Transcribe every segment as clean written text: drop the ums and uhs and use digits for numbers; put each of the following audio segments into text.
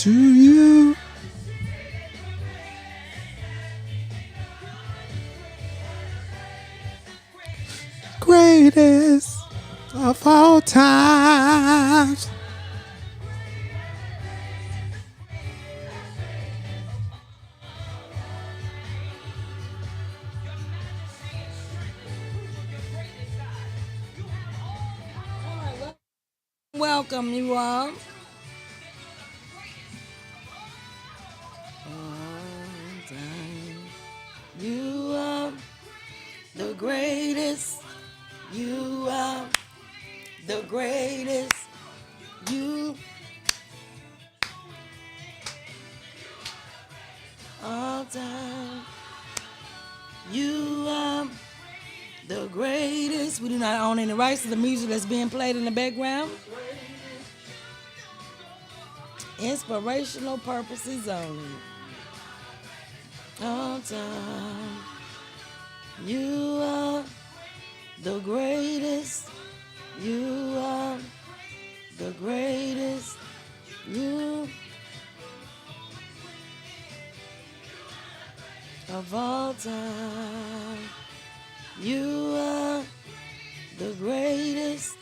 To you. Greatest of all times. Welcome you all. You are the greatest. You are the greatest. You all time. You are the greatest. We do not own any rights to the music that's being played in the background. Inspirational purposes only. All time. You are the greatest. You are the greatest. You of all time. You are the greatest.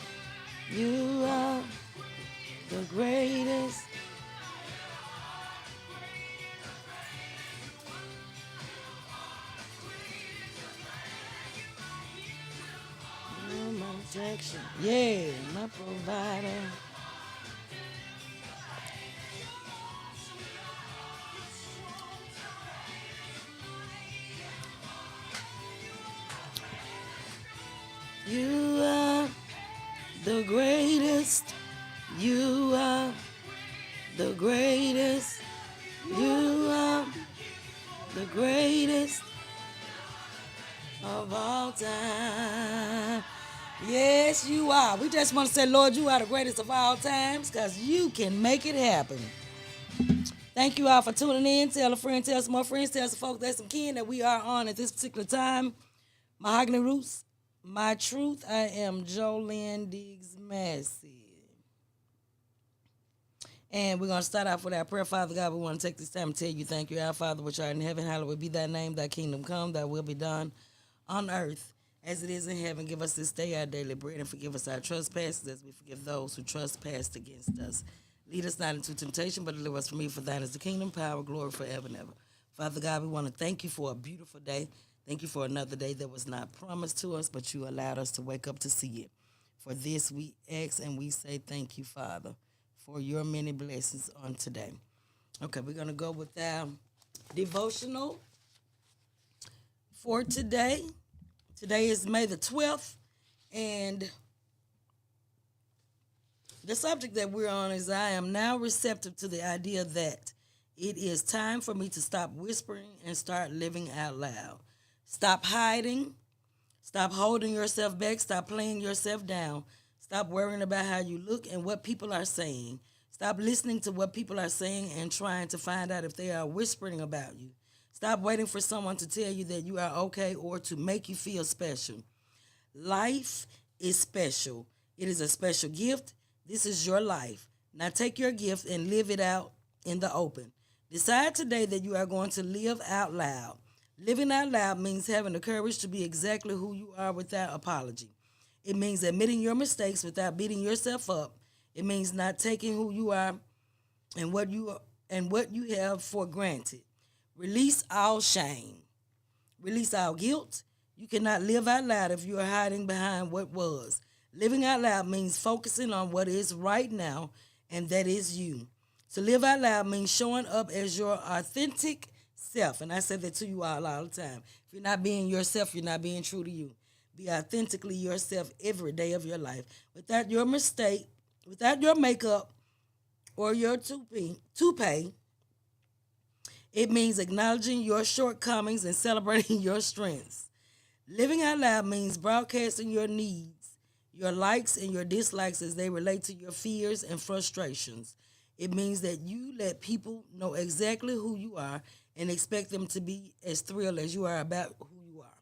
You are the greatest. You're my protection. Yeah, my provider. You are the greatest. You are the greatest. You are the greatest of all time. Yes, you are. We just want to say, Lord, you are the greatest of all times because you can make it happen. Thank you all for tuning in. Tell a friend, tell some more friends, tell some folks, there's some kin that we are on at this particular time. Mahogany Roots, my truth. I am Jolynn Diggs Massey. And we're going to start off with our prayer. Father God, we want to take this time to tell you thank you. Our Father, which art in heaven, hallowed be thy name. Thy kingdom come, thy will be done on earth as it is in heaven. Give us this day our daily bread and forgive us our trespasses as we forgive those who trespass against us. Lead us not into temptation, but deliver us from evil. For thine is the kingdom, power, glory forever and ever. Father God, we want to thank you for a beautiful day. Thank you for another day that was not promised to us, but you allowed us to wake up to see it. For this we ask and we say thank you, Father, for your many blessings on today. Okay, we're going to go with our devotional for today. Today is May the 12th, and the subject that we're on is I am now receptive to the idea that it is time for me to stop whispering and start living out loud. Stop hiding. Stop holding yourself back. Stop playing yourself down. Stop worrying about how you look and what people are saying. Stop listening to what people are saying and trying to find out if they are whispering about you. Stop waiting for someone to tell you that you are okay or to make you feel special. Life is special. It is a special gift. This is your life. Now take your gift and live it out in the open. Decide today that you are going to live out loud. Living out loud means having the courage to be exactly who you are without apology. It means admitting your mistakes without beating yourself up. It means not taking who you are and what you have for granted. Release all shame. Release all guilt. You cannot live out loud if you are hiding behind what was. Living out loud means focusing on what is right now, and that is you. To live out loud means showing up as your authentic self. And I say that to you all the time. If you're not being yourself, you're not being true to you. Be authentically yourself every day of your life. Without your mistake, without your makeup or your toupee, it means acknowledging your shortcomings and celebrating your strengths. Living out loud means broadcasting your needs, your likes and your dislikes as they relate to your fears and frustrations. It means that you let people know exactly who you are and expect them to be as thrilled as you are about who you are.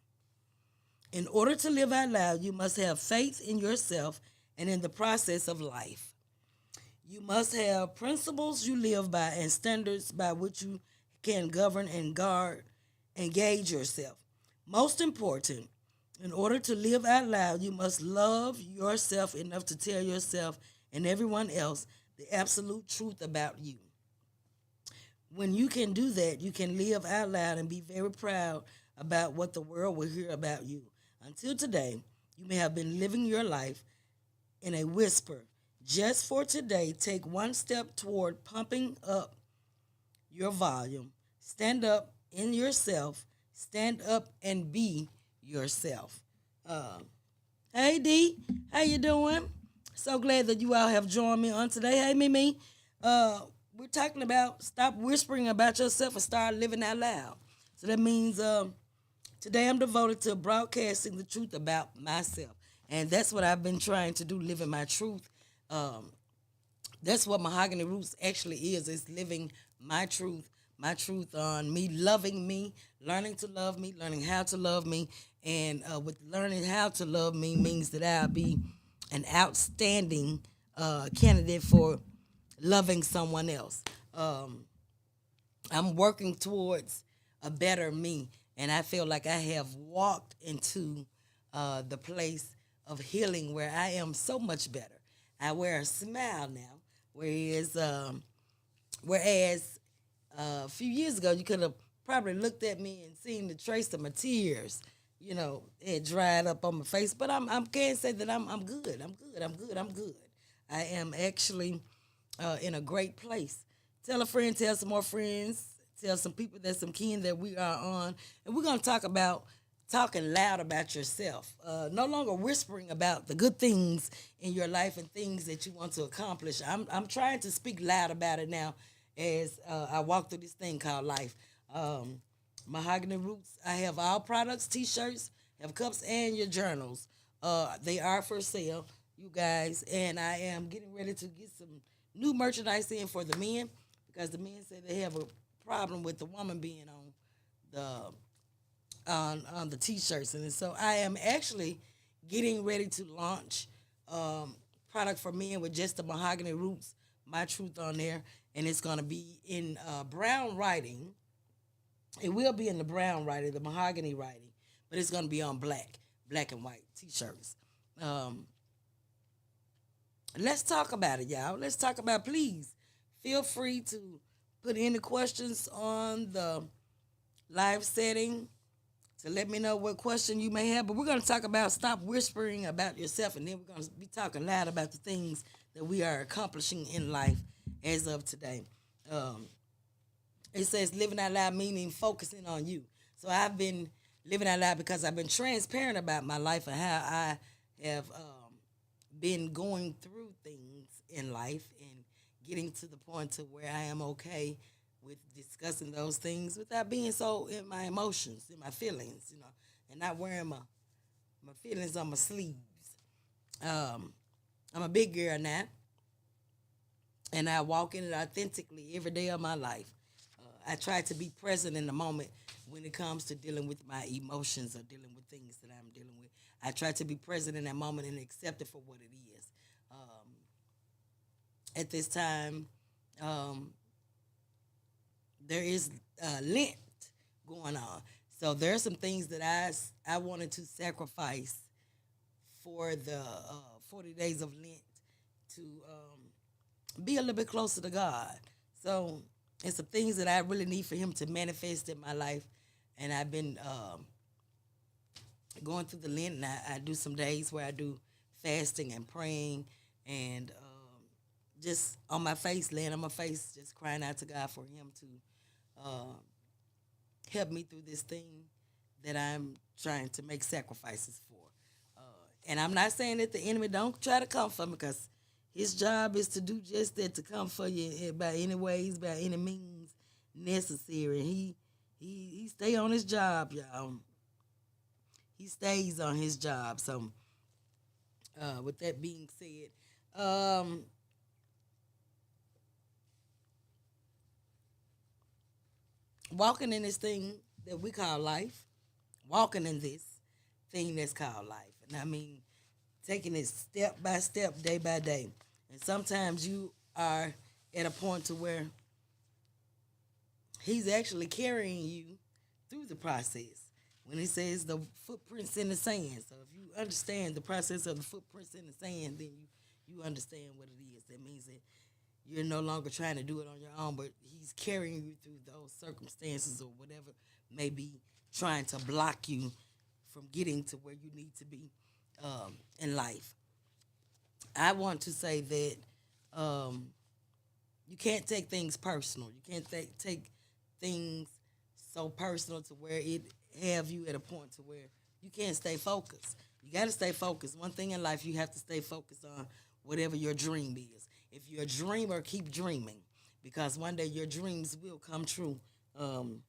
In order to live out loud, you must have faith in yourself and in the process of life. You must have principles you live by and standards by which you can govern and guard and gauge yourself. Most important, in order to live out loud, you must love yourself enough to tell yourself and everyone else the absolute truth about you. When you can do that, you can live out loud and be very proud about what the world will hear about you. Until today, you may have been living your life in a whisper. Just for today, take one step toward pumping up your volume. Stand up in yourself. Stand up and be yourself. Uh, hey D, how you doing? So glad that you all have joined me on today. Hey Mimi, uh, we're talking about stop whispering about yourself and start living out loud. So that means today I'm devoted to broadcasting the truth about myself, and that's what I've been trying to do, living my truth. Um, that's what Mahogany Roots actually is. It's living my truth on me, loving me, learning to love me, learning how to love me. And with learning how to love me means that I'll be an outstanding candidate for loving someone else. Um, I'm working towards a better me, and I feel like I have walked into the place of healing where I am so much better. I wear a smile now, whereas a few years ago you could have probably looked at me and seen the trace of my tears. It dried up on my face, but I can't say that I'm good. I'm good. I am actually in a great place. Tell a friend, tell some more friends, tell some people that some kin that we are on, and we're gonna talk about talking loud about yourself. No longer whispering about the good things in your life and things that you want to accomplish. I'm trying to speak loud about it now as I walk through this thing called life. Um, Mahogany Roots. I have all products, T-shirts, have cups, and your journals. They are for sale, you guys, and I am getting ready to get some new merchandise in for the men because the men say they have a problem with the woman being on the on the T-shirts, and so I am actually getting ready to launch product for men with just the Mahogany Roots, my truth on there, and it's gonna be in brown writing. It will be in the brown writing, the mahogany writing, but it's gonna be on black and white T-shirts. Um, let's talk about it, y'all. Let's talk about. Please feel free to put any questions on the live setting to let me know what question you may have. But we're going to talk about stop whispering about yourself, and then we're going to be talking loud about the things that we are accomplishing in life as of today. Um, it says living out loud meaning focusing on you. So I've been living out loud because I've been transparent about my life and how I have been going through things in life and getting to the point to where I am okay with discussing those things without being so in my emotions, in my feelings, and not wearing my feelings on my sleeves. Um, I'm a big girl now, and I walk in it authentically every day of my life. I try to be present in the moment when it comes to dealing with my emotions or dealing with things that I'm dealing with. I try to be present in that moment and accept it for what it is. At this time, um, there is Lent going on. So there are some things that I wanted to sacrifice for the 40 days of Lent to be a little bit closer to God. So it's some things that I really need for Him to manifest in my life. And I've been going through the Lent, and I do some days where I do fasting and praying and just on my face, laying on my face, just crying out to God for Him to uh, help me through this thing that I'm trying to make sacrifices for. And I'm not saying that the enemy don't try to come for me, because his job is to do just that, to come for you by any ways, by any means necessary. He stay on his job, y'all. He stays on his job. So, with that being said, um, walking in this thing that we call life, walking in this thing that's called life. And I mean, taking it step by step, day by day. And sometimes you are at a point to where he's actually carrying you through the process. When he says the footprints in the sand. So if you understand the process of the footprints in the sand, then you understand what it is. That means that you're no longer trying to do it on your own, but he's carrying you through those circumstances or whatever may be trying to block you from getting to where you need to be in life. I want to say that um, you can't take things personal. You can't take things so personal to where it have you at a point to where you can't stay focused. You got to stay focused. One thing in life, you have to stay focused on whatever your dream is. If you're a dreamer, keep dreaming, because one day your dreams will come true. Um,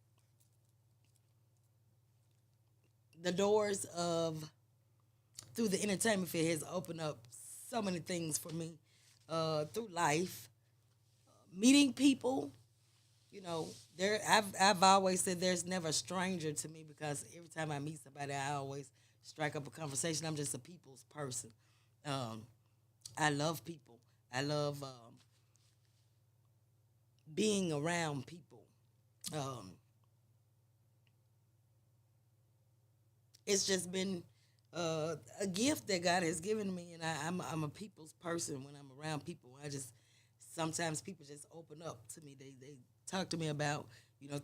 the doors of through the entertainment field has opened up so many things for me through life, meeting people. You know, I've always said there's never a stranger to me, because every time I meet somebody, I always strike up a conversation. I'm just a people's person. Um, I love people. I love being around people. Um, it's just been a gift that God has given me, and I'm a people's person. When I'm around people, I just sometimes people just open up to me. They talk to me about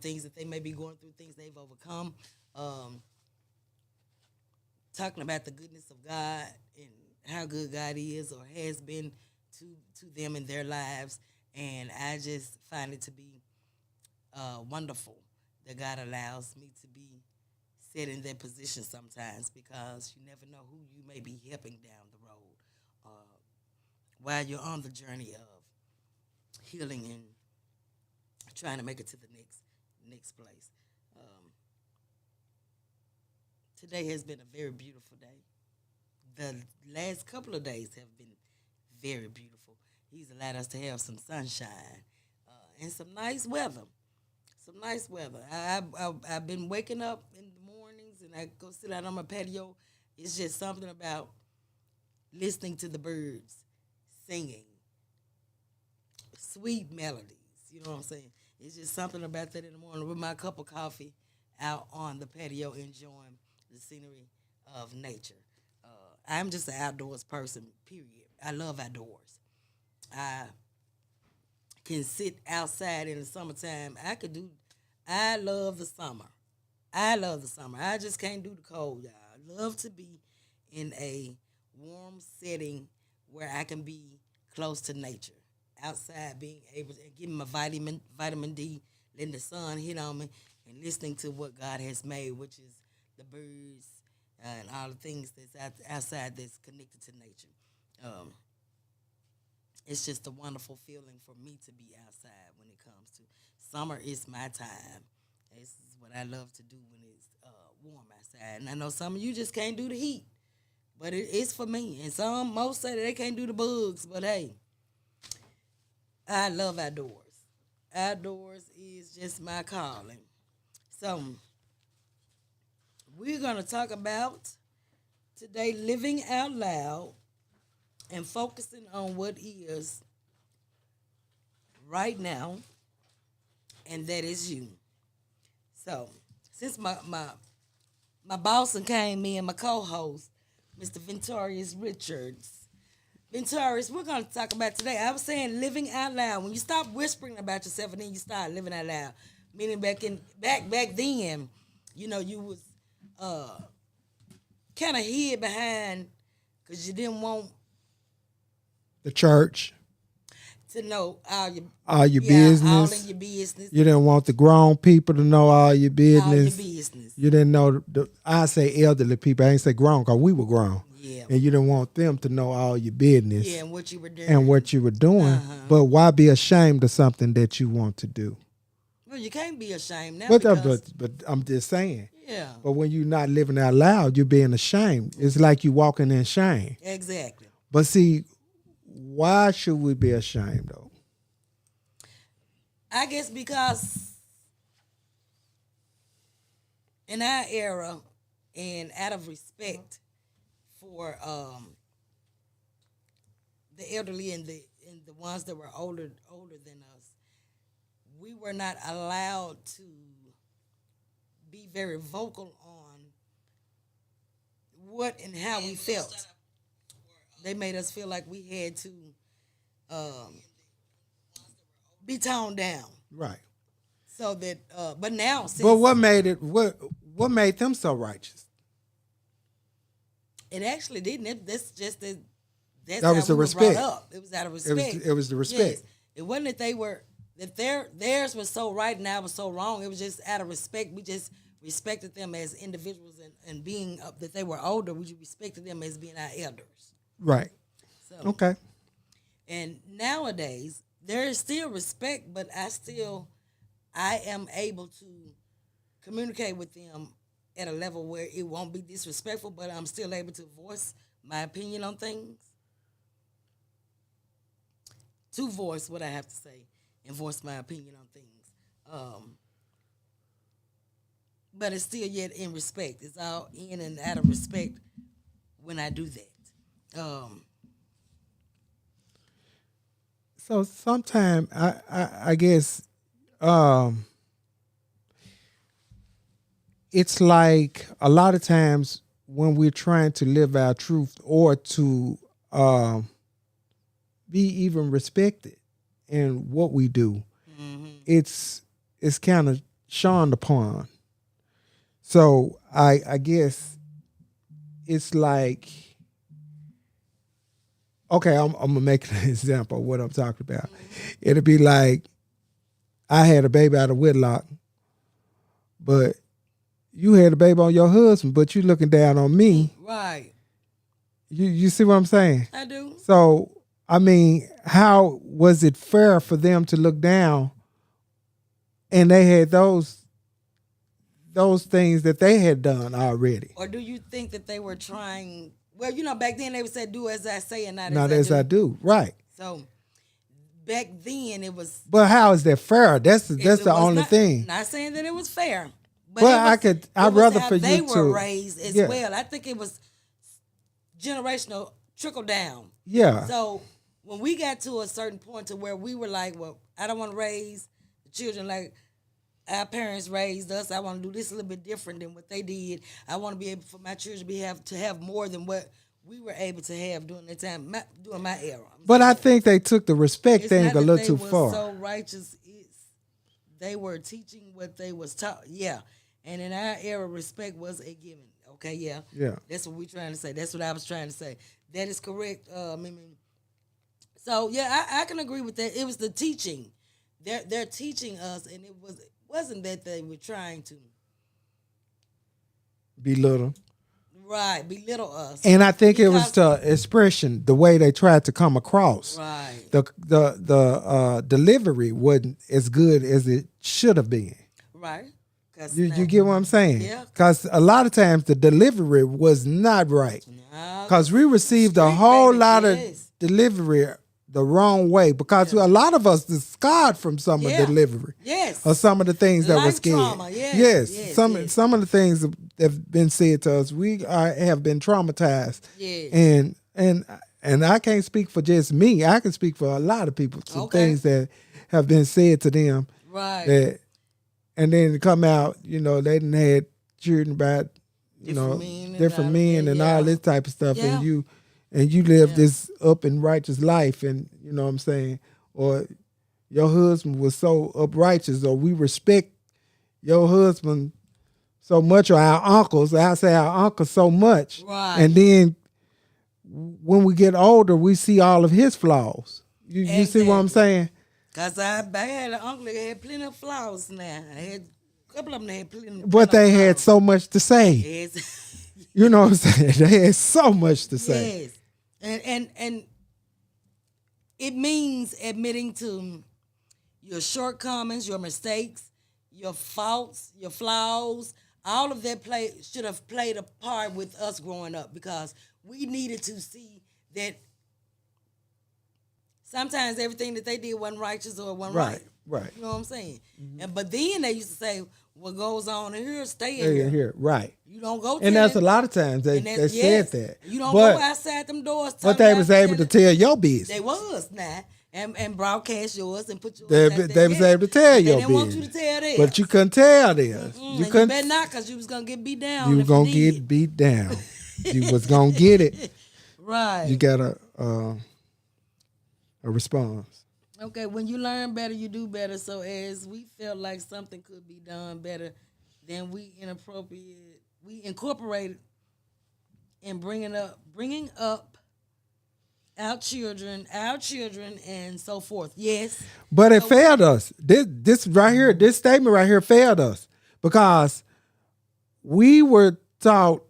things that they may be going through, things they've overcome, um, talking about the goodness of God and how good God is or has been to them in their lives, and I just find it to be wonderful that God allows me to be set in that position sometimes, because you never know who you may be helping down the road while you're on the journey of healing and trying to make it to the next place. Um, Today has been a very beautiful day. The last couple of days have been very beautiful. He's allowed us to have some sunshine and some nice weather. Some nice weather. I've been waking up in the mornings and I go sit out on my patio. It's just something about listening to the birds singing sweet melodies. You know what I'm saying? It's just something about that in the morning with my cup of coffee out on the patio enjoying the scenery of nature. I'm just an outdoors person, period. I love outdoors. I can sit outside in the summertime. I love the summer. I love the summer. I just can't do the cold, y'all. I love to be in a warm setting where I can be close to nature. Outside, being able to give me my vitamin D, letting the sun hit on me, and listening to what God has made, which is the birds and all the things that's outside that's connected to nature. Um, it's just a wonderful feeling for me to be outside when it comes to summer. Is my time. This is what I love to do when it's warm outside. And I know some of you just can't do the heat, but it's for me. And most say that they can't do the bugs, but hey, I love outdoors. Outdoors is just my calling. So we're gonna talk about today living out loud and focusing on what is right now, and that is you. So, since my boss and came in, my co-host, Mr. Ventorius Richards. Ventorius, we're going to talk about today. I was saying living out loud. When you stop whispering about yourself and then you start living out loud, meaning back then, you was uh, kind of hid behind because you didn't want The church. to know all your all your all in business. your business, You didn't want the grown people to know all your all your business. business. You didn't know I say elderly people. I ain't say grown because we were grown. Yeah, And you didn't want them to know all your business yeah, and what you were doing. and what you were doing. But why be ashamed of something that you want to do? Well, you can't be ashamed now But, because but I'm just saying. yeah, But when you're not living out loud, you're being ashamed. It's like you walking in shame. exactly. But see, why should we be ashamed though? I guess because in our era, and out of respect for the elderly and the ones that were older than us, we were not allowed to be very vocal on what and how we felt. They made us feel like we had to be toned down, Right. so that. But now, since But what made it what made them so righteous? it actually didn't. That's just that's That how was the we were respect. brought up. It was out of respect. It was the respect. Yes. It wasn't that they were that theirs was so right and ours was so wrong. It was just out of respect. We just respected them as individuals and being up that they were older. We just respected them as being our elders. Right. So Okay. and nowadays there is still respect, but I am able to communicate with them at a level where it won't be disrespectful, but I'm still able to voice my opinion on things. To voice what I have to say and voice my opinion on things. But it's still yet in respect. It's all in and out of respect when I do that. So sometimes I guess it's like a lot of times when we're trying to live our truth or to be even respected in what we do, it's kind of shunned upon. So I guess it's like, okay, I'm gonna make an example of what I'm talking about. It'll be like I had a baby out of wedlock, but you had a baby on your husband, but you looking down on me. Right. You see what I'm saying? I do. So I mean, how was it fair for them to look down and they had those things that they had done already? Or do you think that they were trying? Well, back then they would say, "Do as I say and not Not as I I do." do. Right. So back then it was. But how is that fair? That's the was only thing. Not saying that it was fair, but Well, it I'd was rather how for you they to were raised as yeah. well. I think it was generational trickle down. Yeah. So when we got to a certain point to where we were like, well, I don't want to raise the children like our parents raised us. I want to do this a little bit different than what they did. I want to be able for my children to have more than what we were able to have during that time, during my era. But I think they took the respect It's thing not a that little they too were far. so righteous. They were teaching what they was taught. Yeah. And in our era, respect was a given. Okay, yeah. Yeah. That's what we're trying to say. That's what I was trying to say. That is correct, Mimi. So yeah, I can agree with that. It was the teaching. They're teaching us, and it wasn't that they were trying to Belittle. belittle us. And I think it was the expression, the way they tried to come across. Right. The delivery wasn't as good as it should have been. Right. You get what I'm saying? Yeah. Because a lot of times the delivery was not right. Because we received a whole lot of delivery the wrong way. Because a lot of us is scarred from some of the delivery. Yes. Or some of the things that Life were scared. trauma. Yes. Some of the things that have been said to us, we have been traumatized. Yes. And I can't speak for just me. I can speak for a lot of people. Some things that have been said to them. Right. And then to come out, they didn't had children about, different men and all this type of stuff. Yeah. And you live this up and righteous life, and you know what I'm saying? Or your husband was so uprighteous, or we respect your husband so much, or our uncles, I say our uncles so much. Right. And then when we get older, we see all of his flaws. You see what I'm saying? Cause I had an uncle that had plenty of flaws. Now I had a couple of them that had plenty. But they had flaws. so much to say. Yes. You know what I'm saying? They had so much to say. Yes, and it means admitting to your shortcomings, your mistakes, your faults, your flaws. All of that should have played a part with us growing up because we needed to see that sometimes everything that they did wasn't righteous or wasn't right. Right. You know what I'm saying? But then they used to say, what goes on in here, stay in Stay here. Right. You don't go to And that's a lot of times they said that. You don't go outside them doors. But they was able to tell your business. They was now. And broadcast yours and put yours They was able to tell your business. They didn't want you to tell theirs. But you couldn't tell theirs. You better not, because you was going to get beat down. You were going to get beat down. You was going to get it. Right. You got a response. Okay, when you learn better, you do better. So as we felt like something could be done better, then we incorporated in bringing up our children, and so forth. Yes. But it failed us. This right here, this statement right here failed us because we were taught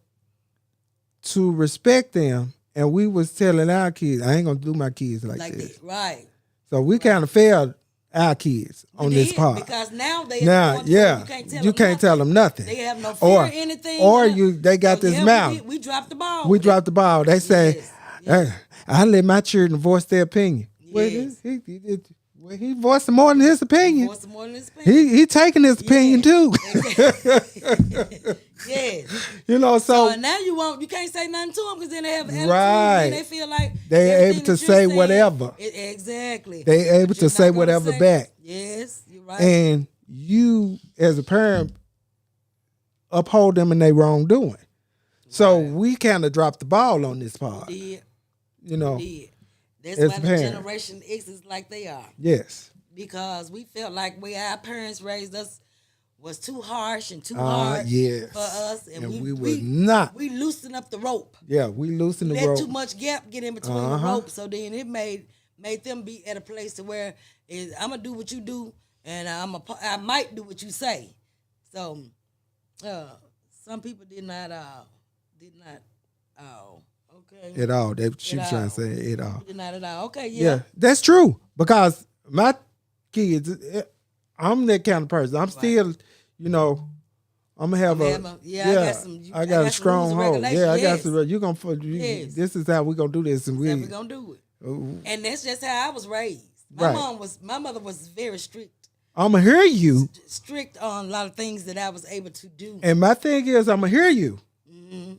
to respect them, and we was telling our kids, I ain't gonna do my kids like this. That. Right. So we kind of failed our kids on this part. Because now you can't tell them nothing. They have no fear or anything. Or they got this mouth. We dropped the ball. We dropped the ball. They say, yes. I let my children voice their opinion. Yes. Well, he voiced more than his opinion. He taking his opinion too. Yes. You know, so now you can't say nothing to them because then they have attitude. Right. And they feel like they're able to say whatever. Exactly. They're able to say whatever back. Yes, you're right. And you, as a parent, uphold them in their wrongdoing. Right. So we kind of dropped the ball on this part. We did. You know. We did. That's why the Generation X is like they are. Yes. Because we felt like our parents raised us was too harsh and too hard for us. And we were not. We loosened up the rope. Yeah, we loosened the rope. Let too much gap get in between the rope. So then it made them be at a place to where I'm going to do what you do and I might do what you say. So some people did not okay. At all. She was trying to say at all. Not at all. Okay, yeah. That's true. Because my kids, I'm that kind of person. I'm still, I'm gonna have I got a strong hold. Yeah, I got some. You gonna? This is how we gonna do this, and we gonna do it. And that's just how I was raised. My mother was very strict. I'm gonna hear you. Strict on a lot of things that I was able to do. And my thing is, I'm gonna hear you. Mm-hmm.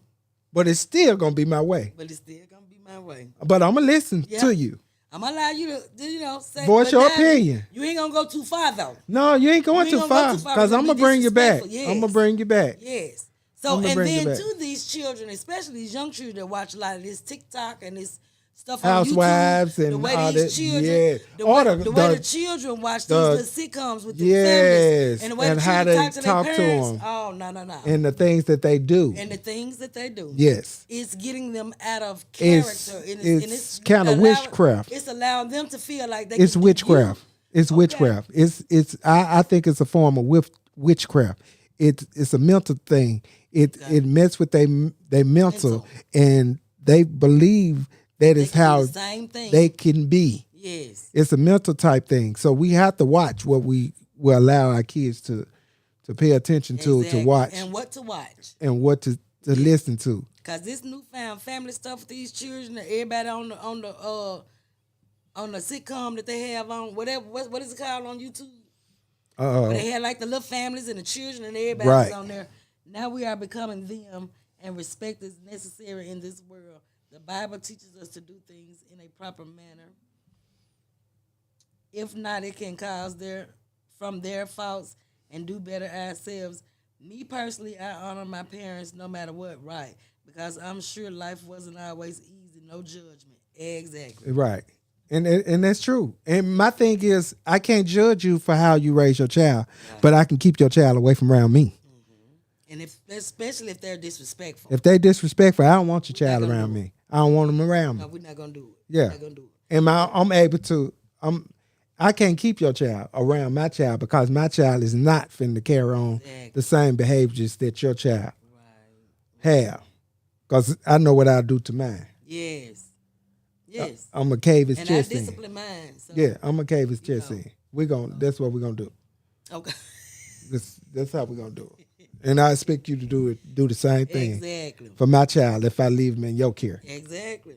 But it's still gonna be my way. But I'm gonna listen to you. I'm gonna allow you to, say voice your opinion. You ain't gonna go too far though. No, you ain't going too far because I'm gonna bring you back. Yes. I'm gonna bring you back. Yes. So and then to these children, especially these young children that watch a lot of this TikTok and this stuff on Housewives YouTube, and the way all these that, children, the way the children watch these little sitcoms with their families, and the way the how children they talk to them. Oh no! And the things that they do. Yes, it's getting them out of character. It's kind of witchcraft. It's allowing them to feel like it's witchcraft. It's witchcraft. It's. I think it's a form of witchcraft. It's a mental thing. It messes with their mental, and they believe that is how they can be. Yes. It's a mental type thing. So we have to watch what we will allow our kids to pay attention to watch. And what to watch. And what to listen to. Because this newfound family stuff with these children, everybody on the sitcom that they have on, whatever, what is it called on YouTube? Where they had like the little families and the children and everybody's on there. Now we are becoming them, and respect is necessary in this world. The Bible teaches us to do things in a proper manner. If not, it can cause from their faults and do better ourselves. Me personally, I honor my parents no matter what, right? Because I'm sure life wasn't always easy, no judgment. Exactly. Right. And that's true. And my thing is, I can't judge you for how you raise your child, but I can keep your child away from around me. And especially if they're disrespectful. If they're disrespectful, I don't want your child around me. I don't want them around me. No, we're not going to do it. Yeah. We're not going to do it. I'm able to. I can't keep your child around my child because my child is not finna carry on Exactly. the same behaviors that your child Right. have. Because I know what I'll do to mine. Yes. Yes. I'm gonna cave his And I chest in. discipline mine. So Yeah, I'm gonna cave his you chest know. in. That's what we're gonna do. Okay. That's how we're gonna do it. And I expect you to do the same thing Exactly. for my child if I leave him in your care. Exactly.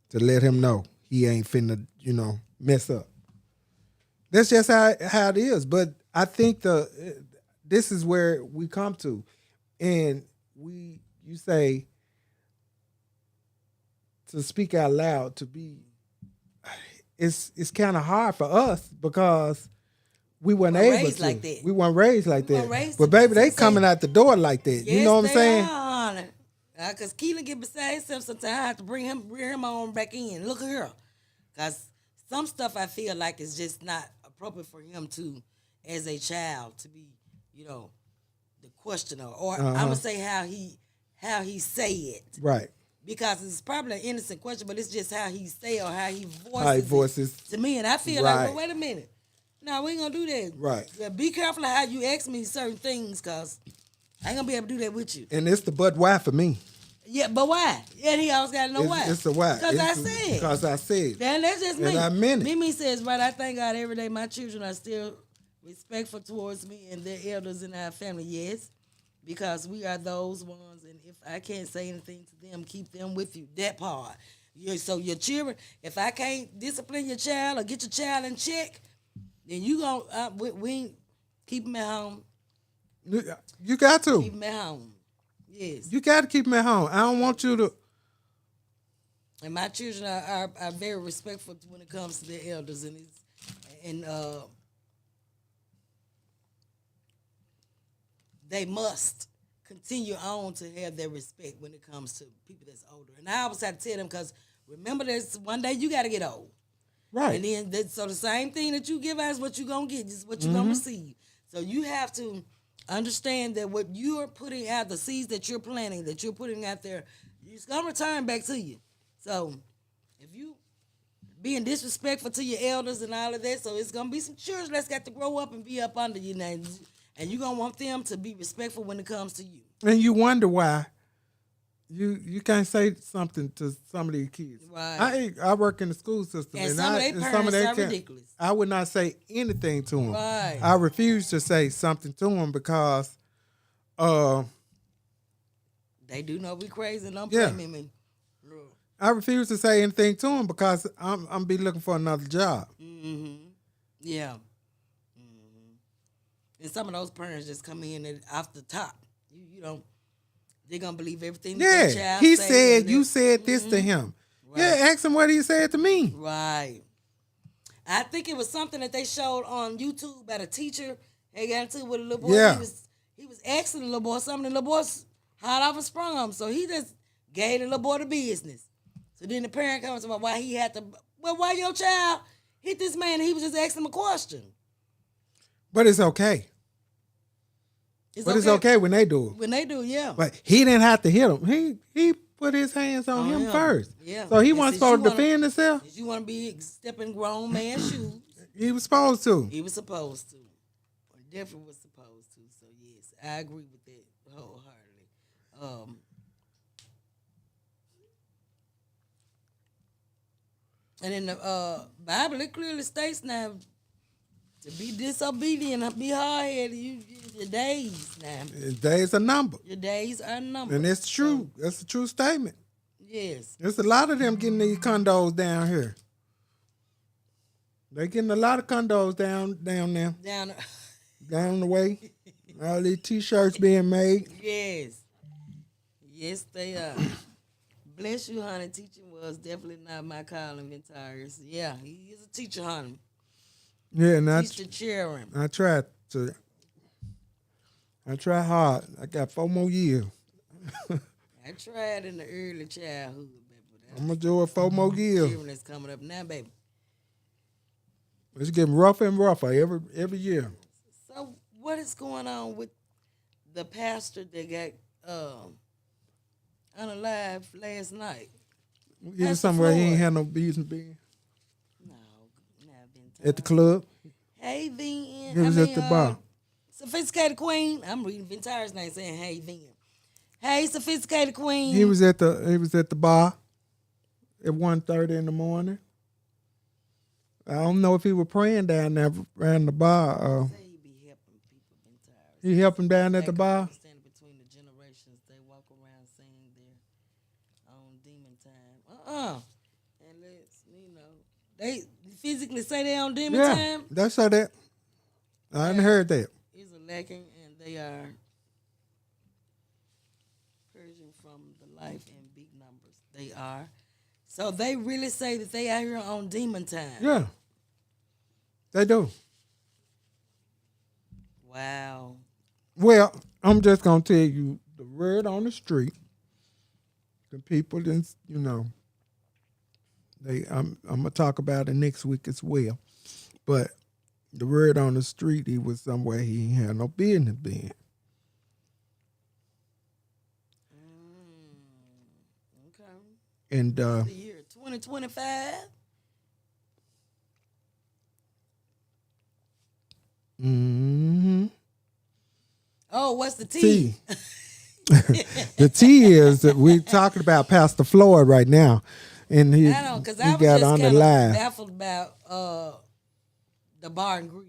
To let him know he ain't finna, mess up. That's just how it is. But I think this is where we come to, and you say to speak out loud to be. It's kind of hard for us because we weren't able raised to. like that. We weren't raised like We weren't that. raised But to- baby, they to coming say- out the door like that. Yes, You know what I'm they saying? are, honey. Cause Keelan get beside himself sometimes. I have to bring him on back in. Look at her. Cause some stuff I feel like is just not appropriate for him to, as a child, to be, the questioner. Or I'm gonna say how he say it. Right. Because it's probably an innocent question, but it's just how he say or how he voices, How he voices. it to me. And I feel Right. like, well, wait a minute. No, we ain't gonna do that. Right. Yeah, be careful of how you ask me certain things, cause I ain't gonna be able to do that with you. And it's the but why for me. Yeah, but why? Yeah, he always gotta know why. It's the why. Because I said. Because I said. Then that's just me. And I meant it. Mimi says, right, I thank God every day my children are still respectful towards me and their elders in our family. Yes, because we are those ones, and if I can't say anything to them, keep them with you. That part. So your children, if I can't discipline your child or get your child in check, then you gonna we keep them at home. You got to. Keep them at home. Yes. You got to keep them at home. I don't want you to. And my children are very respectful when it comes to their elders, and they must continue on to have their respect when it comes to people that's older. And I always have to tell them, because remember, there's one day you got to get old. Right. And then, so the same thing that you give out is what you're going to get, is what you're going to receive. So you have to understand that what you're putting out, the seeds that you're planting, that you're putting out there, it's going to return back to you. So if you being disrespectful to your elders and all of that, so it's going to be some children that's got to grow up and be up under you now. And you're going to want them to be respectful when it comes to you. And you wonder why you can't say something to some of these kids. Right. I work in the school system, And some of their parents are ridiculous. I would not say anything to them. Right. I refuse to say something to them because, They do know we crazy and don't Yeah. blame me. I refuse to say anything to them because I'm be looking for another job. Mm-hmm. Yeah. Mm-hmm. And some of those parents just come in and off the top. You don't. They're gonna believe everything. Yeah, that child he say said and you that- said this to him. Right. Yeah, ask him what he said to me. Right. I think it was something that they showed on YouTube about a teacher. They got into it with a little boy. Yeah. He was asking the little boy something. The little boy's hot off and sprung him. So he just gave the little boy the business. So then the parent comes about why he had to. Well, why your child hit this man? And he was just asking him a question. But it's okay. It's okay when they do it. When they do, yeah. But he didn't have to hit him. He put his hands on him first. Yeah. So he And wasn't since supposed you to defend himself. If you want to be stepping grown man's shoes, He was supposed to. he was supposed to. Or definitely was supposed to. So yes, I agree with that wholeheartedly. And in the Bible, it clearly states now to be disobedient and be hard-headed, your days now. His days are numbered. Your days are numbered. And it's true. That's a true statement. Yes. There's a lot of them getting these condos down here. They getting a lot of condos down there, down the way. All these T-shirts being made. Yes. Yes, they are. Bless you, honey. Teaching was definitely not my calling entirely. Yeah, he is a teacher, honey. Yeah, and Teach the children. I tried hard. I got 4 more years. I tried in the early childhood, baby. I'm gonna do it 4 more years. Children that's coming up now, baby. It's getting rougher and rougher every year. So what is going on with the pastor that got unalive last night? Getting Pastor somewhere he ain't Floyd. had no business being. at the club. Hey, then. He was at the bar. Sophisticated Queen. I'm reading Ventira's name saying, hey, then. Hey, Sophisticated Queen. He was at the bar at 1:30 in the morning. I don't know if he was praying down there around the bar. Say he be helping people, Ventira's. He helped him down at the bar. Understand between the generations, they walk around saying they're on demon time. And they physically say they're on demon time. That's how that. I hadn't heard that. Is a lacking, and they are purging from the life in big numbers. They are. So they really say that they out here on demon time. Yeah, they do. Wow. Well, I'm just gonna tell you the word on the street. The people, I'm gonna talk about it next week as well. But the word on the street, he was somewhere he ain't had no business being. Okay. And The year 2025. mm-hmm. Oh, what's the T? T. The T is that we're talking about Pastor Floyd right now, and he Because I was got just on the kind of line. baffled about the bar and grill.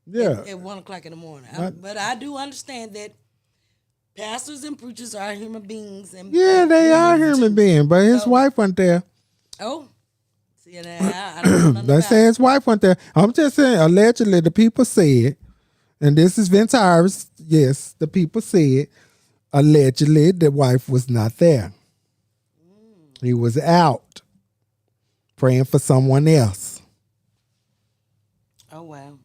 Yeah. At 1:00 in the morning. But I do understand that pastors and preachers are human beings. And They are human too. beings, but his So- wife went there. Oh, see, and I don't know nothing They about say it. his wife went there. I'm just saying, allegedly, the people said, and this is Ventira's, yes, the people said, allegedly, the wife was not there. He was out praying for someone else. Oh, wow.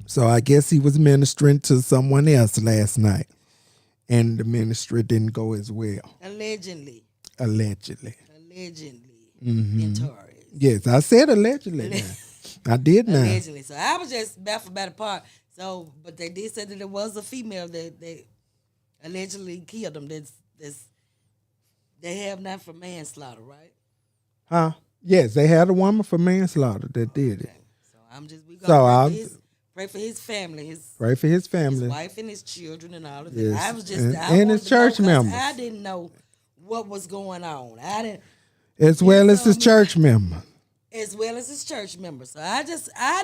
So I guess he was ministering to someone else last night, and the ministry didn't go as well. Allegedly. Allegedly. Ventira's. Yes, I said allegedly. Now. I did now. Allegedly. So I was just baffled by the part. So, but they did say that there was a female that they allegedly killed them. They have not for manslaughter, right? Huh? Yes, they had a woman for manslaughter that did it. So we So gonna pray for his family, Pray for his his family. wife and his children and all of that. Yes. I was just And I his wanted to church know 'cause members. I didn't know what was going on. I didn't, As well as his told me- church member. as well as his church members. So I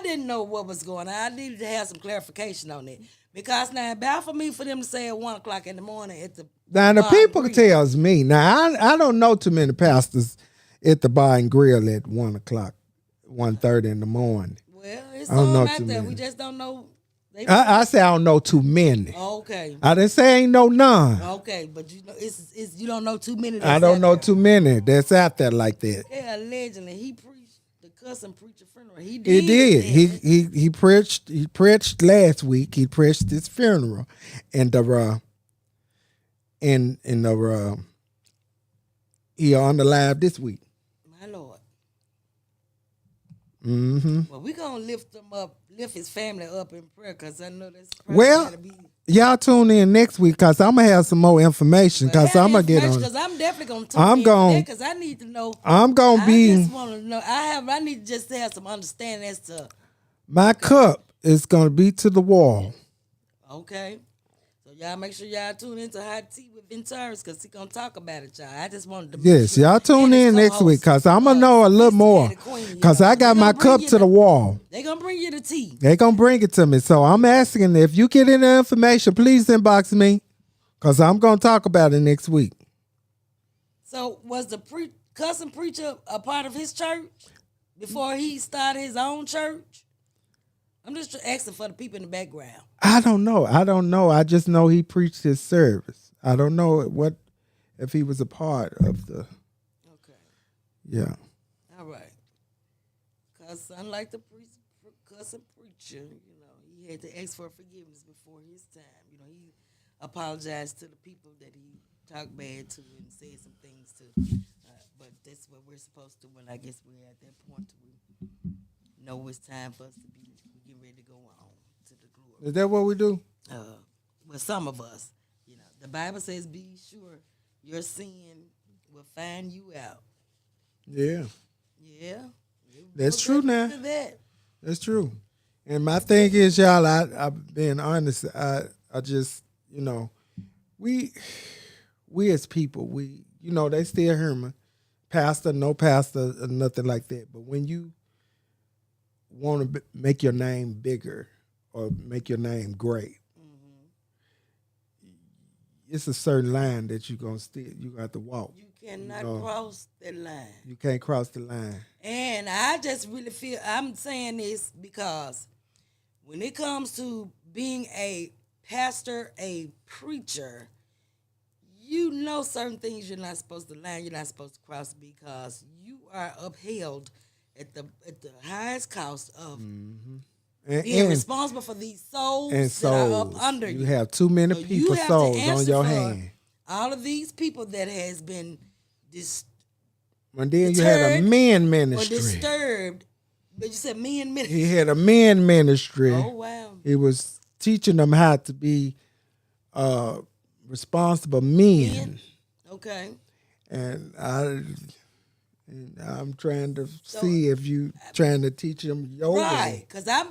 didn't know what was going on. I needed to have some clarification on it because now it baffled me for them to say at 1:00 in the morning at the Now the bar and people grill. tells me. Now I don't know too many pastors at the bar and grill at 1:00, 1:30 in the morning. Well, it's I don't know some out too there. many. We just don't know. They, I say I don't know too many. okay. I didn't say ain't no none. Okay, but you know, it's you don't know too many. I that's don't out know there. too many that's out there like that. Yeah, allegedly he preached the cussing preacher funeral. He did. He did. man. He preached last week. He preached his funeral, and he on the live this week. My Lord. Mm-hmm. Well, we gonna lift his family up in prayer, cause I know that's Well, gotta be. Y'all tune in next week because I'm gonna have some more information because I'm gonna get on. Because I'm definitely gonna tune I'm in gon- because I need to know. I'm gonna I be. just want to know. I need to just have some understanding as to. My cup is gonna be to the wall. Okay. So y'all make sure y'all tune into Hot Tea with Ventira's because he gonna talk about it, y'all. I just wanted to. make Yes, sure. y'all tune And his in next week co-host, because I'm gonna know a little more. Sophisticated Queen, Because I got They my gonna bring cup you to the wall. They gonna bring you the tea. They gonna bring it to me. So I'm asking if you get any information, please inbox me because I'm gonna talk about it next week. So was the cussing preacher a part of his church before he started his own church? I'm just asking for the people in the background. I don't know. I just know he preached his service. I don't know if he was a part of the. Okay. Yeah. All right. Because unlike the cussing preacher, he had to ask for forgiveness before his time. He apologized to the people that he talked bad to and said some things to. But that's what we're supposed to. When I guess we're at that point we know it's time for us to be getting ready to go on to the glory. Is that what we do? Well, some of us, the Bible says, "Be sure your sin will find you out." Yeah. Yeah. That's true now. That. That's true. And my thing is, y'all, I'm being honest. I just, we as people, they still human. Pastor, no pastor, or nothing like that. But when you want to make your name bigger or make your name great, it's a certain line that you're gonna have to walk. You cannot cross the line. You can't cross the line. And I just really feel I'm saying this because when it comes to being a pastor, a preacher, certain things you're not supposed to you're not supposed to cross because you are upheld at the highest cost of being responsible for these souls that are up under you. You have too many people's souls on your hand. All of these people that has been and then you had a men ministry. Or disturbed. But you said men ministry. He had a men ministry. Oh, wow. He was teaching them how to be responsible men. Okay. And I'm trying to see if you trying to teach them your way. Right, because I'm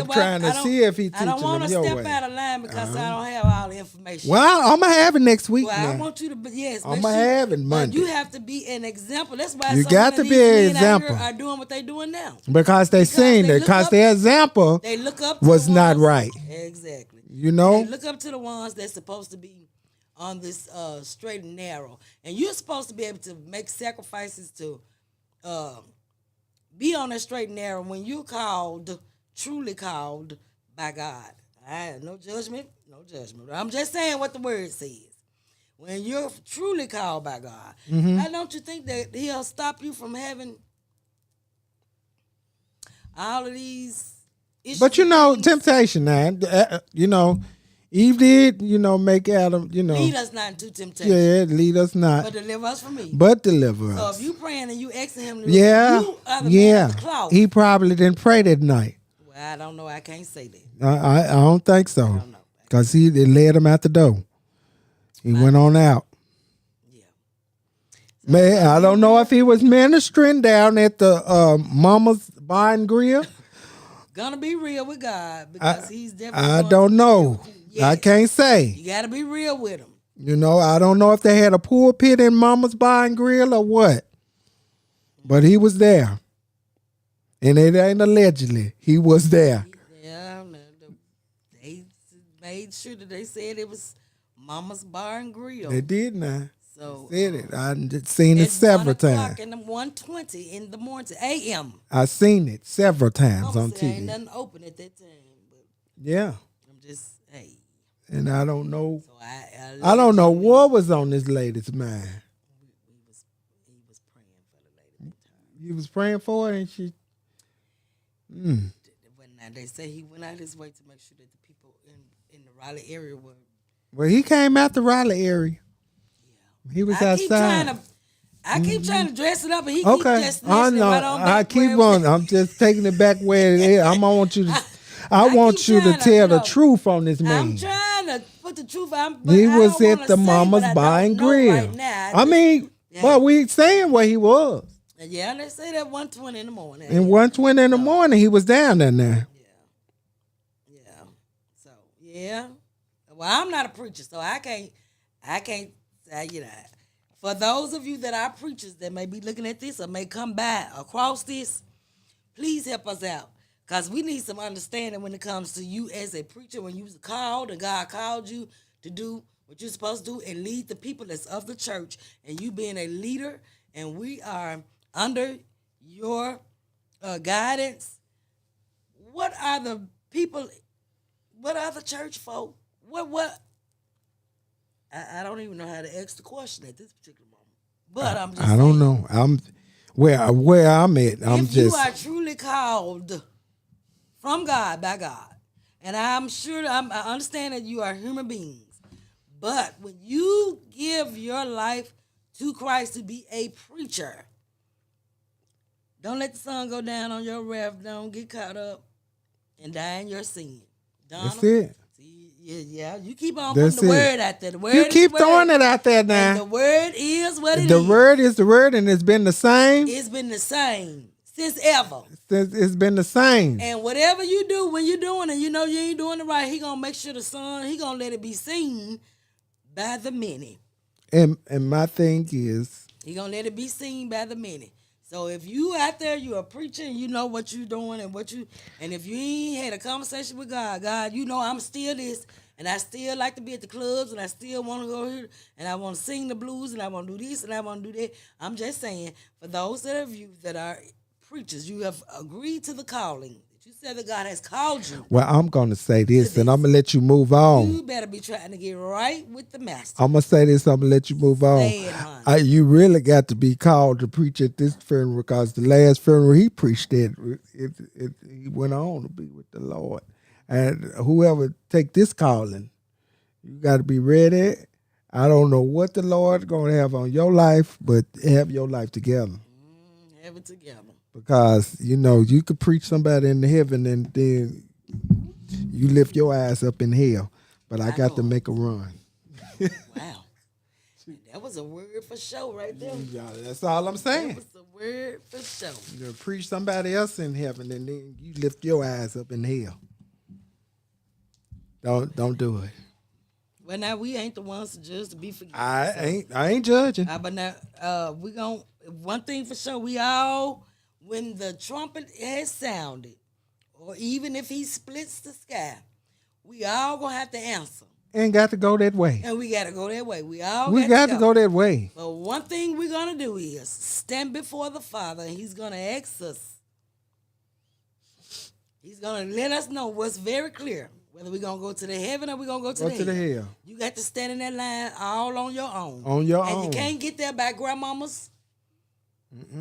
trying to see if he teaching them your way. I don't want to step out of line because I don't have all the information. Well, I'm going to have it next week. Well, I want you to, yes. I'm going to have it Monday. You have to be an example. That's why you got to be an example. Are doing what they're doing now. Because they seen it. Because their example was not right. Exactly. They look up to the ones that's supposed to be on this straight and narrow. And you're supposed to be able to make sacrifices to be on that straight and narrow when you're truly called by God. No judgment. I'm just saying what the word says. When you're truly called by God, don't you think that he'll stop you from having all of these issues? But temptation, now, Eve did, make Adam, Lead us not into temptation. Yeah, lead us not. But deliver us from evil. But deliver us. So if you praying and you asking him to you are the man of the cloth. He probably didn't pray that night. Well, I don't know. I can't say that. I don't think so. I don't know. Because he led him out the door. He went on out. Yeah. So man, I don't know if he was ministering down at the Mama's Bar and Grill. Gonna be real with God because he's definitely. I don't know. Yes. I can't say. You gotta be real with him. I don't know if they had a pulpit in Mama's Bar and Grill or what. But he was there. And it ain't allegedly. He was there. Yeah, they made sure that they said it was Mama's Bar and Grill. They did now. So they said it. I've seen it several times. In the 1:20 in the morning, a.m. I've seen it several times on TV. Ain't nothing open at that time. But yeah. I'm just, And I don't know. So I don't know what was on this lady's mind. He was praying for the lady at the time. He was praying for her, and she. Now they say he went out his way to make sure that the people in the Raleigh area were. Well, he came out the Raleigh area. Yeah. He was outside. I keep trying to dress it up, and he keeps just right on. I'm just taking it back where it is. I want you to. I want you to tell the truth on this man. I'm trying to put the truth out. He was at the Mama's Bar and Grill. Right now. Well, we saying where he was. Yeah, they say that 1:20 in the morning. And 1:20 in the morning, he was down there. Yeah. So yeah. Well, I'm not a preacher, so I can't say For those of you that are preachers that may be looking at this or may come by across this, please help us out. Because we need some understanding when it comes to you as a preacher, when you was called and God called you to do what you're supposed to do and lead the people that's of the church, and you being a leader, and we are under your guidance. What are the people, what are the church folk? What? I don't even know how to ask the question at this particular moment. But I'm just I don't know. I'm where I'm at. If you are truly called from God, by God. And I'm sure, I understand that you are human beings. But when you give your life to Christ to be a preacher, don't let the sun go down on your wrath. Don't get caught up and die in your sin. Donna, that's it. Yeah, you keep on putting the word out there. The word you keep throwing it out there now. And the word is what it is. The word is the word, and it's been the same. It's been the same since ever. Since it's been the same. And whatever you do when you're doing it, you know you ain't doing it right, he gonna make sure the sun, he gonna let it be seen by the many. And my thing is, He gonna let it be seen by the many. So if you out there, you a preacher, and you know what you doing and if you ain't had a conversation with God, you know I'm still this, and I still like to be at the clubs, and I still want to go here, and I want to sing the blues, and I want to do this, and I want to do that. I'm just saying, for those of you that are preachers, you have agreed to the calling. You said that God has called you. well, I'm going to say this, and this. I'm going to let you move on. You better be trying to get right with the master. I'm going to say this, I'm going to let you move on. Say it, honey. You really got to be called to preach at this funeral, because the last funeral he preached at, he went on to be with the Lord. And whoever take this calling, you got to be ready. I don't know what the Lord's going to have on your life, but have your life together. Have it together. Because, you know, you could preach somebody in heaven and then you lift your ass up in hell. But I got to make a run. Wow. That was a word for show right there. Yeah, that's all I'm saying. That was a word for show. You preach somebody else in heaven and then you lift your ass up in hell. Don't do it. Well, now we ain't the ones to judge to be forgiven. I ain't judging. But now we gon' one thing for sure, we all, when the trumpet has sounded, or even if he splits the sky, we all gonna have to answer. Ain't got to go that way. And we gotta go that way. We got to go that way. But one thing we're gonna do is stand before the Father, and he's gonna ask us. He's gonna let us know what's very clear. Whether we're going to go to the heaven or we're going to go to the hell. You got to stand in that line all on your own. On your own. And you can't get there by grandmamas.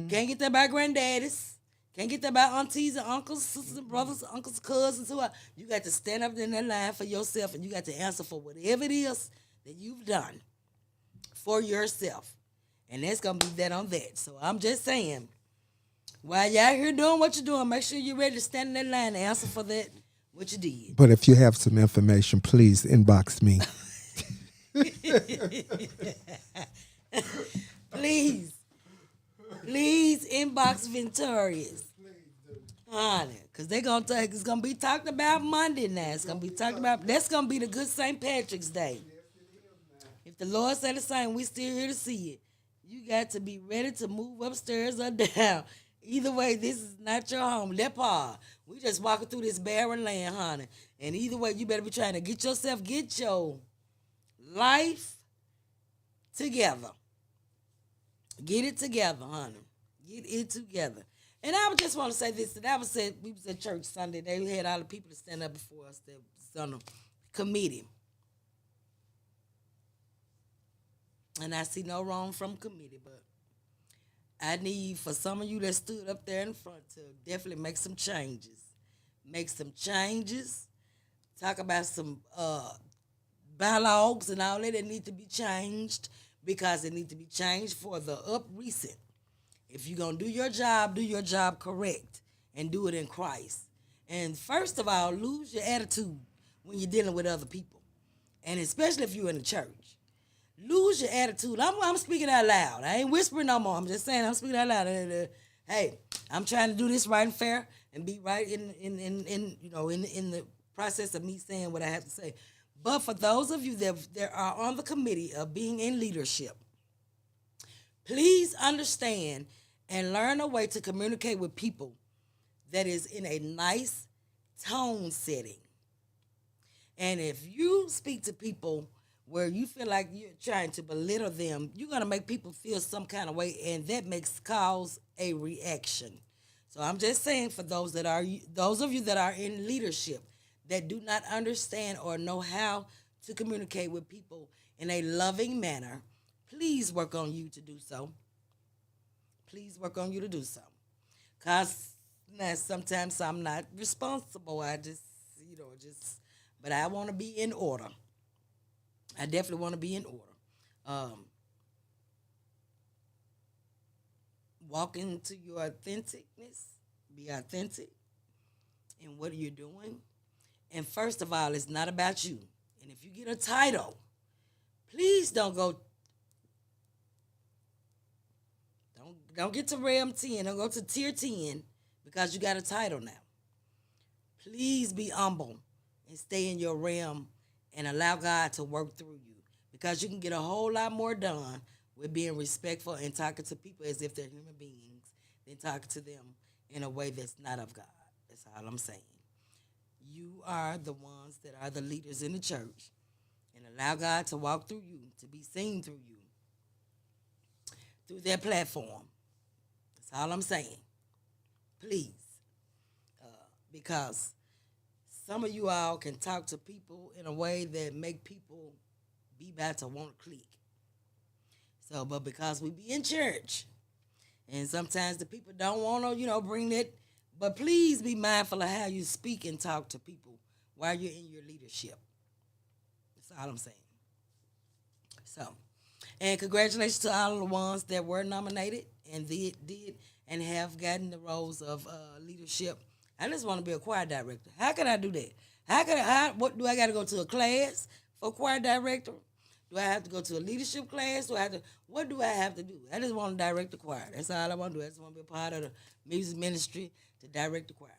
Can't get there by granddaddies. Can't get there by aunties and uncles, sisters and brothers, uncles, cousins. You got to stand up in that line for yourself, and you got to answer for whatever it is that you've done for yourself. And that's going to be that on that. So I'm just saying, while y'all here doing what you're doing, make sure you're ready to stand in that line and answer for that. What you did. But if you have some information, please inbox me. Please inbox Ventorius. Honey, because it's gonna be talked about Monday now. It's gonna be talked about, that's gonna be the good St. Patrick's Day. If the Lord said the same, we still here to see it. You got to be ready to move upstairs or down. Either way, this is not your home. Leopard. We just walking through this barren land, honey. And either way, you better be trying to get your life together. Get it together, honey. Get it together. And I would just want to say this. We was at church Sunday. They had all the people to stand up before us that was on the committee. And I see no wrong from committee, but I need for some of you that stood up there in front to definitely make some changes. Make some changes. Talk about some bylaws and all that need to be changed, because it need to be changed for the up recent. If you're going to do your job correct and do it in Christ. And first of all, lose your attitude when you're dealing with other people. And especially if you're in the church. Lose your attitude. I'm speaking out loud. I ain't whispering no more. I'm just saying I'm speaking out loud. Hey, I'm trying to do this right and fair and be right in the process of me saying what I have to say. But for those of you that are on the committee of being in leadership, please understand and learn a way to communicate with people that is in a nice tone setting. And if you speak to people where you feel like you're trying to belittle them, you're going to make people feel some kind of way, and that cause a reaction. So I'm just saying, for those of you that are in leadership that do not understand or know how to communicate with people in a loving manner, please work on you to do so. Please work on you to do so. Because sometimes I'm not responsible. But I want to be in order. I definitely want to be in order. Walk into your authenticness. Be authentic in what you're doing. And first of all, it's not about you. And if you get a title, please don't Don't get to realm 10. Don't go to tier 10 because you got a title now. Please be humble and stay in your realm and allow God to work through you because you can get a whole lot more done with being respectful and talking to people as if they're human beings than talking to them in a way that's not of God. That's all I'm saying. You are the ones that are the leaders in the church and allow God to walk through you, to be seen through you, through their platform. That's all I'm saying. Please. Because some of you all can talk to people in a way that make people be about to want to click. So, but because we be in church, and sometimes the people don't want to, bring that. But please be mindful of how you speak and talk to people while you're in your leadership. That's all I'm saying. So, and congratulations to all of the ones that were nominated and did and have gotten the roles of leadership. I just want to be a choir director. How can I do that? What do I got to go to a class for choir director? Do I have to go to a leadership class? What do I have to do? I just want to direct the choir. That's all I want to do. I just want to be a part of the music ministry to direct the choir.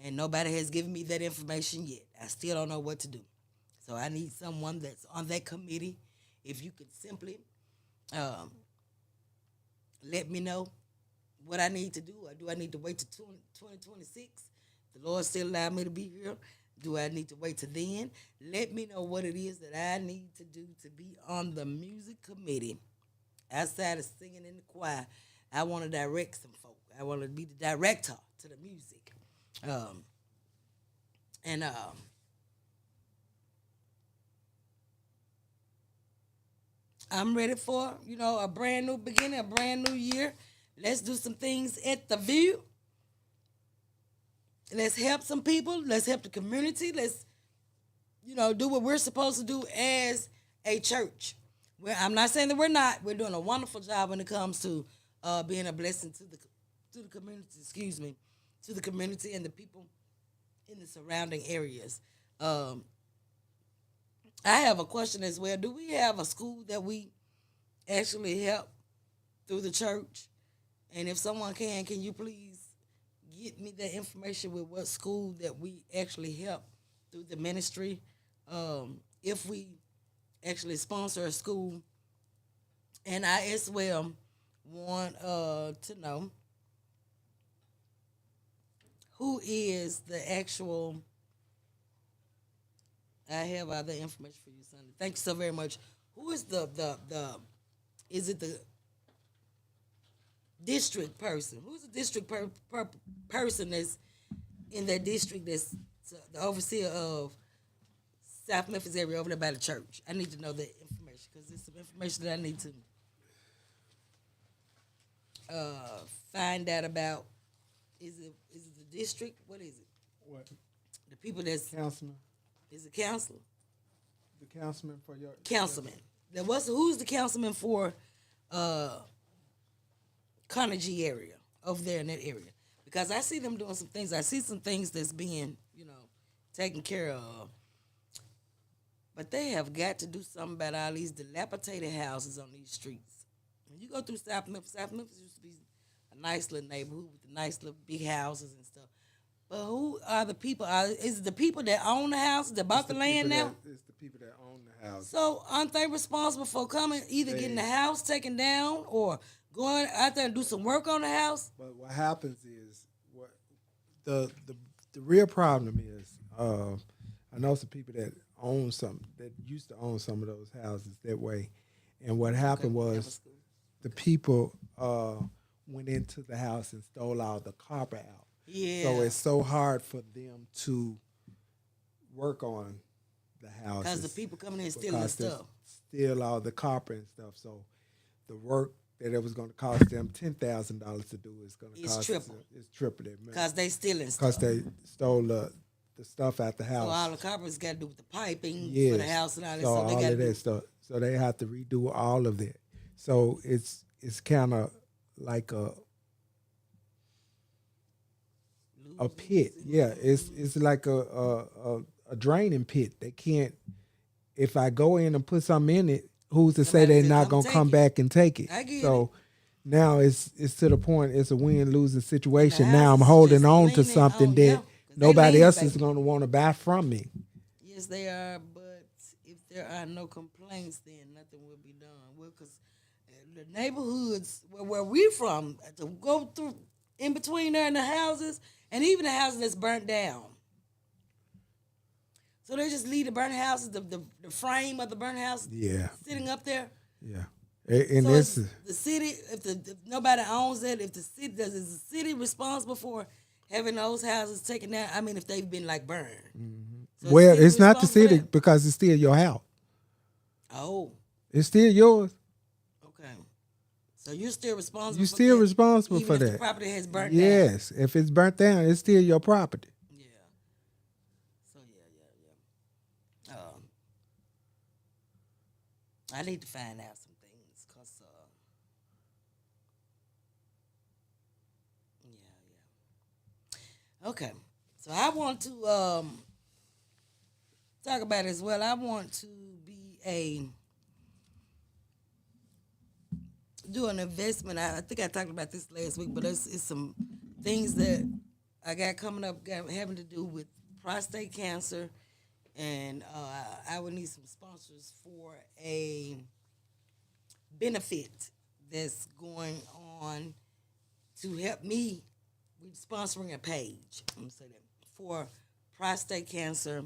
And nobody has given me that information yet. I still don't know what to do. So I need someone that's on that committee. If you could simply let me know what I need to do, or do I need to wait to 2026? The Lord still allowed me to be here. Do I need to wait till then? Let me know what it is that I need to do to be on the music committee. Outside of singing in the choir, I want to direct some folk. I want to be the director to the music. I'm ready for, a brand new beginning, a brand new year. Let's do some things at the View. Let's help some people. Let's help the community. Let's, do what we're supposed to do as a church. I'm not saying that we're not. We're doing a wonderful job when it comes to being a blessing to the community. To the community and the people in the surrounding areas. I have a question as well. Do we have a school that we actually help through the church? And if someone can you please get me that information with what school that we actually help through the ministry? If we actually sponsor a school. And I as well want to know who is the actual. I have other information for you, Sunday. Thank you so very much. Who is the is it the district person? Who's the district person that's in that district that's the overseer of South Memphis area over there by the church? I need to know that information because it's some information that I need to find out about. Is it the district? What is it? What? The people that's Councilman. Is it counselor? The councilman for your councilman. Who's the councilman for Carnegie area over there in that area? Because I see them doing some things. I see some things that's being, taken care of. But they have got to do something about all these dilapidated houses on these streets. When you go through South Memphis used to be a nice little neighborhood with the nice little big houses and stuff. But who are the people? Is it the people that own the houses, that bought the land now? It's the people that own the house. So aren't they responsible for getting the house taken down or going out there and do some work on the house? But what happens is the real problem is I know some people that used to own some of those houses that way, and what happened was the people went into the house and stole all the carpet out. Yeah. So it's so hard for them to work on the house because the people coming in stealing the stuff, steal all the carpet and stuff. So the work that it was going to cost them $10,000 to do is going to cost triple. It's triple that because they stealing because stuff. they stole the stuff out the house. So all the carpets got to do with the piping yes. for the house and all that. So all of that stuff. So they have to redo all of that. So it's kind of like a pit. Yeah, it's like a draining pit. They can't. If I go in and put something in it, who's to say they're not gonna come back and take it? I get so, now it's to the point it's a win-losing situation. Now I'm houses holding just on to leaning something on, yeah, that 'cause they nobody leaning, else is baby. going to want to buy from me. Yes, they are. But if there are no complaints, then nothing will be done. Well, because the neighborhoods where we from, to go through in between there and the houses, and even the houses that's burnt down. So they just leave the burnt houses, the frame of the burnt house Yeah, sitting up there. yeah. And So this it's the city. If nobody owns it, if the city does, is the city responsible for having those houses taken down? I mean, if they've been like burned, so is the well, city it's not the responsible for city that? because it's still your house. Oh, It's still yours. okay. So you're still responsible You're for still that, responsible even for if the that. property has burnt down. Yes, if it's burnt down, it's still your property. Yeah. So yeah. I need to find out some things, cause yeah. Okay. So I want to talk about it as well. I want to be do an investment. I think I talked about this last week, but it's some things that I got coming up having to do with prostate cancer, and I would need some sponsors for a benefit that's going on to help me with sponsoring a page. I'm gonna say that for prostate cancer.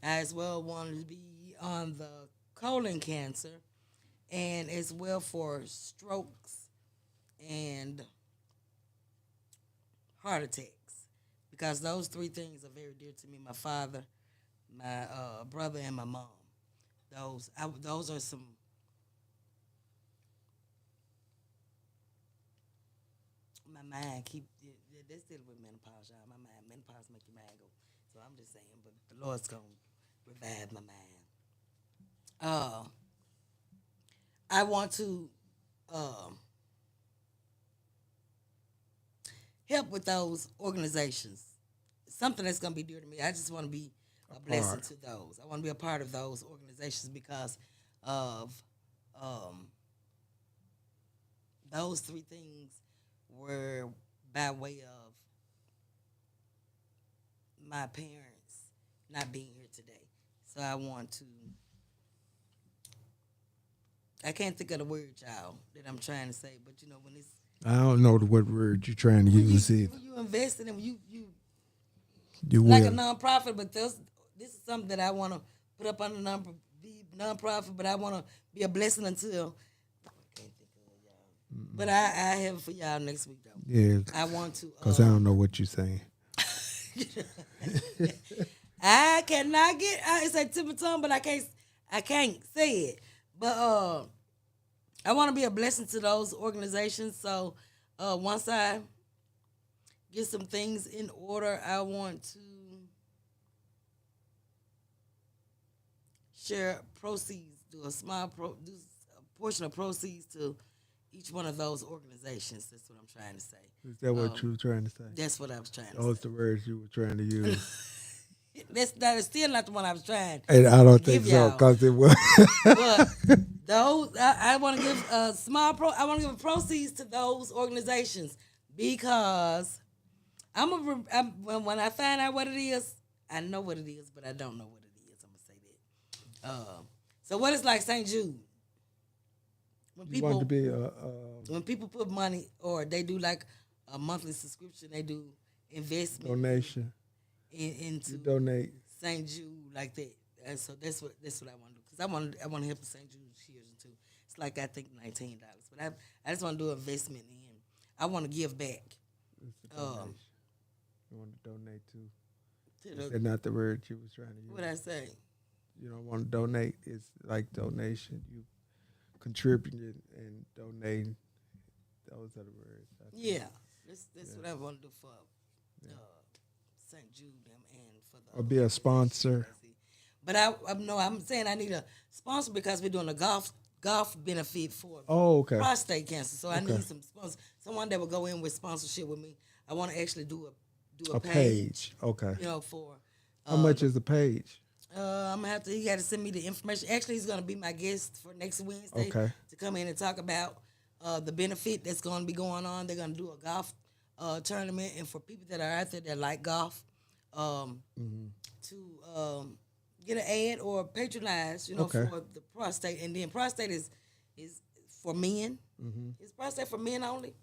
I as well wanted to be on the colon cancer, and as well for strokes and heart attacks, because those three things are very dear to me. My father, my brother, and my mom. Those are some. My mind keep that's dealing with menopause, y'all. My mind menopause make your mind go. So I'm just saying, but the Lord's gonna revive my mind. Uh, I want to um help with those organizations. Something that's gonna be dear to me. I just want to be a blessing Part. to those. I want to be a part of those organizations because of um, those three things were by way of my parents not being here today. So I want to. I can't think of the word, y'all, that I'm trying to say. But you know, when it's I don't know what word you're trying to use either. when you invest in them, you You like a will. nonprofit. But this is something that I want to put up on the be nonprofit. But I want to be a blessing until. I can't think of it, y'all. But I have it for y'all next week though. Yeah, I want to. because I don't know what you're saying. I cannot get. It's a tip of tongue, but I can't. I can't say it. But I want to be a blessing to those organizations. So once I get some things in order, I want to share proceeds, do a portion of proceeds to each one of those organizations. That's what I'm trying to say. Is that what you were trying to say? That's what I was trying to Those say. the words you were trying to use. That is still not the one I was trying And I don't to think give so, y'all. because it was. But those I want to give a small I want to give proceeds to those organizations because when I find out what it is, I know what it is, but I don't know what it is. I'm gonna say that. So what is like St. Jude? When You want to be when people put money or they do like a monthly subscription, they do investment donation. into You donate. St. Jude like that. And so that's what I want to do because I want to help the St. Jude children too. It's like I think $19, but I just want to do investment in. I want to give back. It's a donation. You want to donate to. To Is the, that not the word you was trying to use? what I say? You don't want to donate. It's like donation. You contributing and donating. Those are the words. I think. Yeah, that's what I want to do for St. Jude and for the. Or be a sponsor. But I'm saying I need a sponsor because we're doing a golf benefit for Oh, okay. prostate cancer. So I Okay. need some sponsor, someone that will go in with sponsorship with me. I want to actually do a A page. Okay. You know, for How much is a page? I'm gonna have to. He got to send me the information. Actually, he's gonna be my guest for next Wednesday Okay. to come in and talk about the benefit that's going to be going on. They're going to do a golf tournament, and for people that are out there that like golf, to get an ad or patronize, Okay. for the prostate. And then prostate is for men. Is prostate for men only?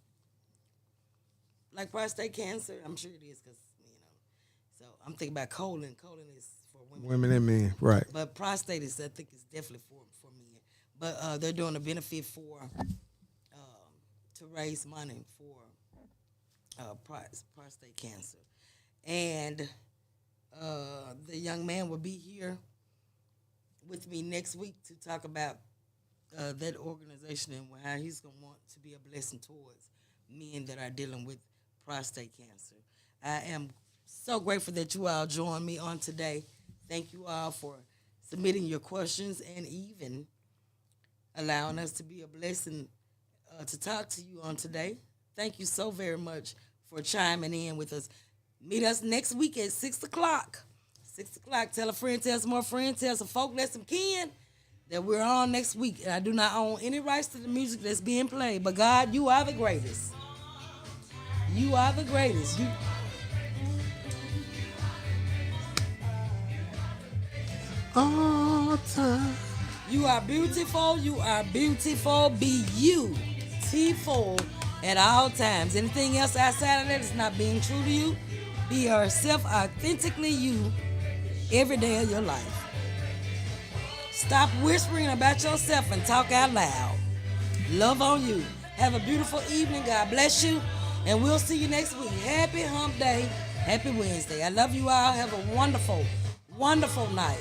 Like prostate cancer? I'm sure it is because, so I'm thinking about colon. Colon is for women. Women and men, right? But prostate is, I think, is definitely for men. But they're doing a benefit for to raise money for prostate cancer, and the young man will be here with me next week to talk about that organization and how he's gonna want to be a blessing towards men that are dealing with prostate cancer. I am so grateful that you all joined me on today. Thank you all for submitting your questions and even allowing us to be a blessing to talk to you on today. Thank you so very much for chiming in with us. Meet us next week at 6 o'clock. 6 o'clock. Tell a friend, tell some more friends, tell some folk, let some kin that we're on next week. And I do not own any rights to the music that's being played. But God, you are the greatest. You are the greatest. All time. You are beautiful. You are beautiful. Be beautiful at all times. Anything else outside of that is not being true to you. Be yourself, authentically you, every day of your life. Stop whispering about yourself and talk out loud. Love on you. Have a beautiful evening. God bless you. And we'll see you next week. Happy Hump Day. Happy Wednesday. I love you all. Have a wonderful, wonderful night.